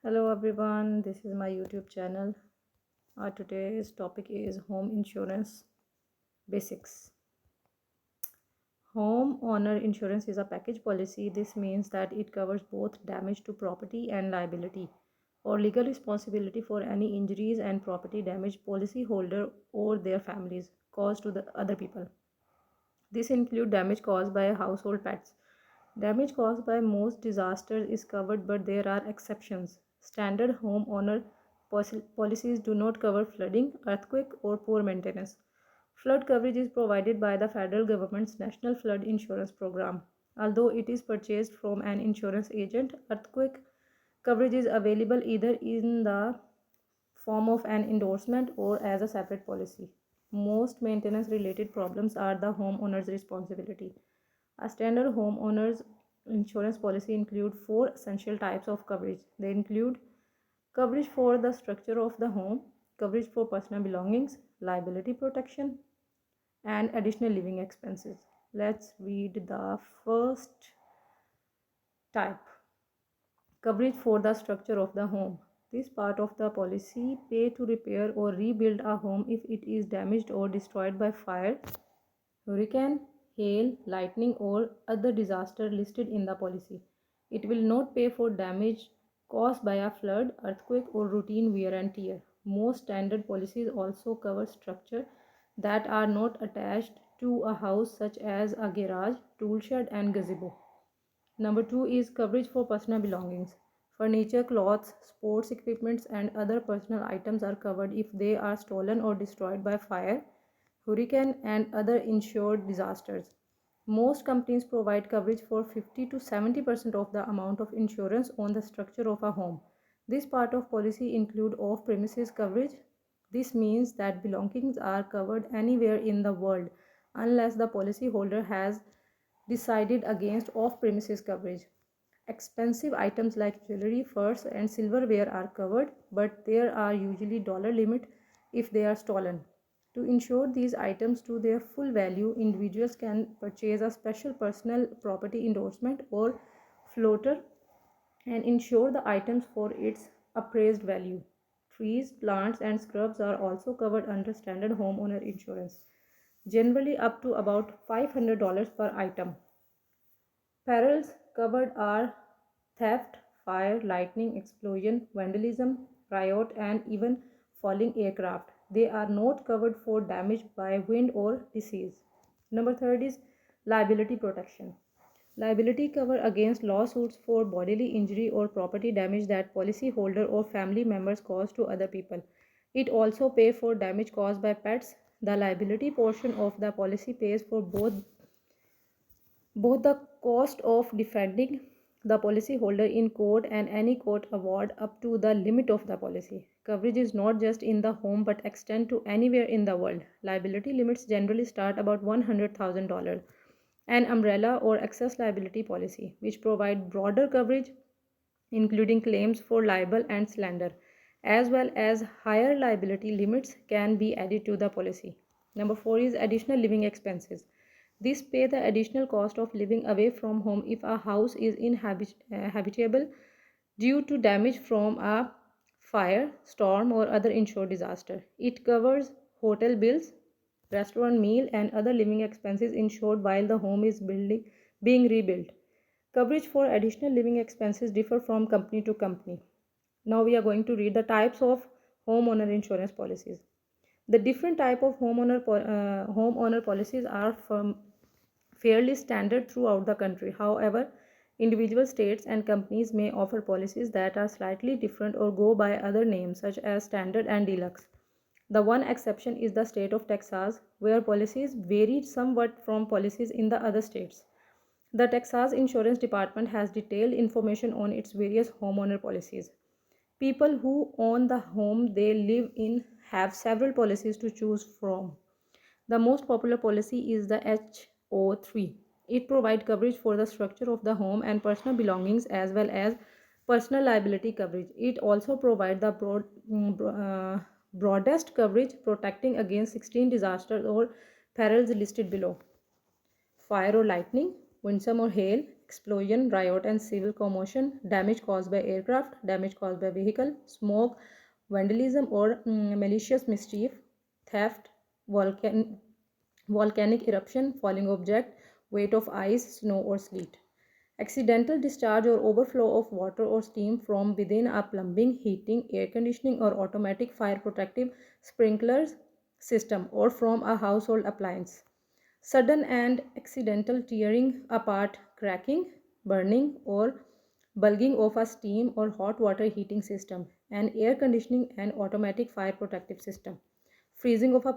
Hello everyone, this is my YouTube channel. Today's topic is home insurance basics. Home owner insurance is a package policy. This means that it covers both damage to property and liability or legal responsibility for any injuries and property damage policyholder or their families caused to the other people. This includes damage caused by household pets. Damage caused by most disasters is covered, but there are exceptions. Standard homeowner policies do not cover flooding, earthquake, or poor maintenance. Flood coverage is provided by the federal government's National Flood Insurance Program. Although it is purchased from an insurance agent, earthquake coverage is available either in the form of an endorsement or as a separate policy. Most maintenance related problems are the homeowner's responsibility. A standard homeowner's insurance policy includes four essential types of coverage. They include coverage for the structure of the home, coverage for personal belongings, liability protection, and additional living expenses. Let's read the first type. Coverage for the structure of the home. This part of the policy pay to repair or rebuild a home if it is damaged or destroyed by fire, hurricane, hail, lightning, or other disaster listed in the policy. It will not pay for damage caused by a flood, earthquake, or routine wear and tear. Most standard policies also cover structure that are not attached to a house such as a garage, tool shed, and gazebo. Number two is coverage for personal belongings. Furniture, clothes, sports equipments, and other personal items are covered if they are stolen or destroyed by fire, hurricane, and other insured disasters. Most companies provide coverage for 50 to 70% of the amount of insurance on the structure of a home. This part of policy include off-premises coverage. This means that belongings are covered anywhere in the world unless the policyholder has decided against off-premises coverage. Expensive items like jewelry, furs, and silverware are covered, but there are usually dollar limit if they are stolen. To insure these items to their full value, individuals can purchase a special personal property endorsement or floater and insure the items for its appraised value. Trees, plants, and shrubs are also covered under standard homeowner insurance, generally up to about $500 per item. Perils covered are theft, fire, lightning, explosion, vandalism, riot, and even falling aircraft. They are not covered for damage by wind or disease. Number third is liability protection. Liability cover against lawsuits for bodily injury or property damage that policyholder or family members cause to other people. It also pays for damage caused by pets. The liability portion of the policy pays for both the cost of defending the policyholder in court and any court award up to the limit of the policy. Coverage is not just in the home but extend to anywhere in the world. Liability limits generally start about $100,000. An umbrella or excess liability policy, which provide broader coverage including claims for libel and slander, as well as higher liability limits can be added to the policy. Number four is additional living expenses. This pay the additional cost of living away from home if a house is inhabitable due to damage from a fire, storm, or other insured disaster. It covers hotel bills, restaurant meal, and other living expenses insured while the home is being rebuilt. Coverage for additional living expenses differ from company to company. Now we are going to read the types of homeowner insurance policies. The different type of homeowner policies are fairly standard throughout the country. However, individual states and companies may offer policies that are slightly different or go by other names such as standard and deluxe. The one exception is the state of Texas, where policies vary somewhat from policies in the other states. The Texas Insurance Department has detailed information on its various homeowner policies. People who own the home they live in have several policies to choose from. The most popular policy is the HO3. It provides coverage for the structure of the home and personal belongings as well as personal liability coverage. It also provides the broadest coverage protecting against 16 disasters or perils listed below: fire or lightning, windstorm or hail, explosion, riot and civil commotion, damage caused by aircraft, damage caused by vehicle, smoke, vandalism or malicious mischief, theft, volcanic eruption, falling object, weight of ice, snow or sleet. Accidental discharge or overflow of water or steam from within a plumbing, heating, air conditioning or automatic fire protective sprinklers system or from a household appliance. Sudden and accidental tearing apart, cracking, burning or bulging of a steam or hot water heating system, an air conditioning and automatic fire protective system. Freezing of a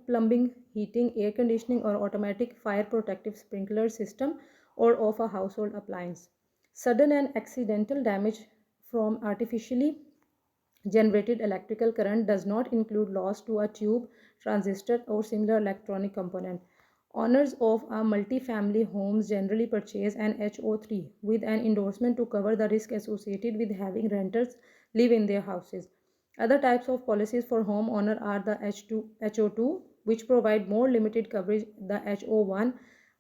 plumbing, heating, air conditioning or automatic fire protective sprinkler system or of a household appliance. Sudden and accidental damage from artificially generated electrical current does not include loss to a tube, transistor or similar electronic component. Owners of a multi-family homes generally purchase an HO3 with an endorsement to cover the risk associated with having renters live in their houses. Other types of policies for homeowner are the HO2, which provide more limited coverage, the HO1,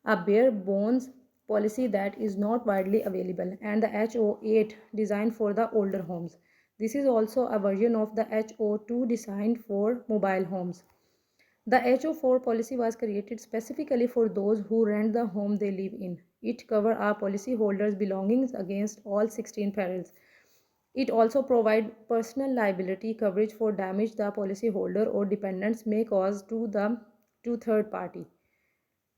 a bare bones policy that is not widely available, and the HO8 designed for the older homes. This is also a version of the HO2 designed for mobile homes. The HO4 policy was created specifically for those who rent the home they live in. It covers our policyholders' belongings against all 16 perils. It also provides personal liability coverage for damage the policyholder or dependents may cause to third party.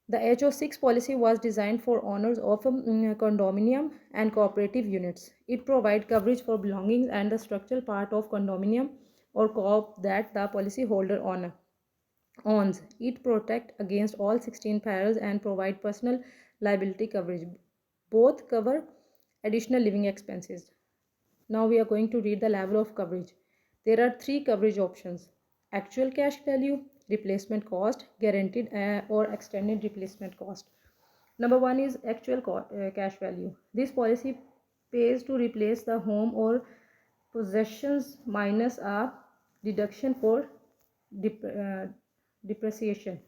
The HO6 policy was designed for owners of condominium and cooperative units. It provides coverage for belongings and the structural part of condominium or co-op that the policyholder owns. It protects against all 16 perils and provides personal liability coverage. Both cover additional living expenses. Now we are going to read the level of coverage. There are three coverage options: actual cash value, replacement cost, guaranteed or extended replacement cost. Number one is actual cash value. This policy pays to replace the home or possessions minus a deduction for dep- uh, depreciation.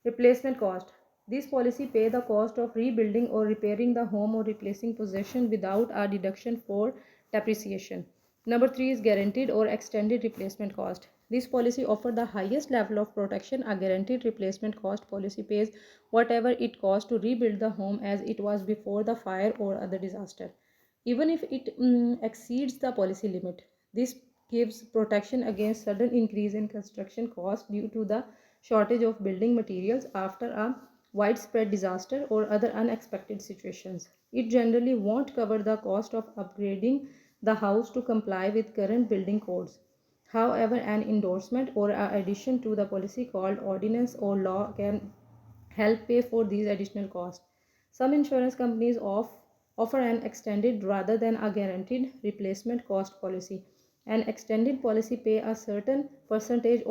Replacement cost. This policy pay the cost of rebuilding or repairing the home or replacing possession without a deduction for depreciation. Number three is guaranteed or extended replacement cost. This policy offers the highest level of protection. A guaranteed replacement cost policy pays whatever it costs to rebuild the home as it was before the fire or other disaster, even if it exceeds the policy limit. This gives protection against sudden increase in construction costs due to the shortage of building materials after a widespread disaster or other unexpected situations. It generally won't cover the cost of upgrading the house to comply with current building codes. However, an endorsement or addition to the policy called ordinance or law can help pay for these additional costs. Some insurance companies offer an extended rather than a guaranteed replacement cost policy. An extended policy pay a certain percentage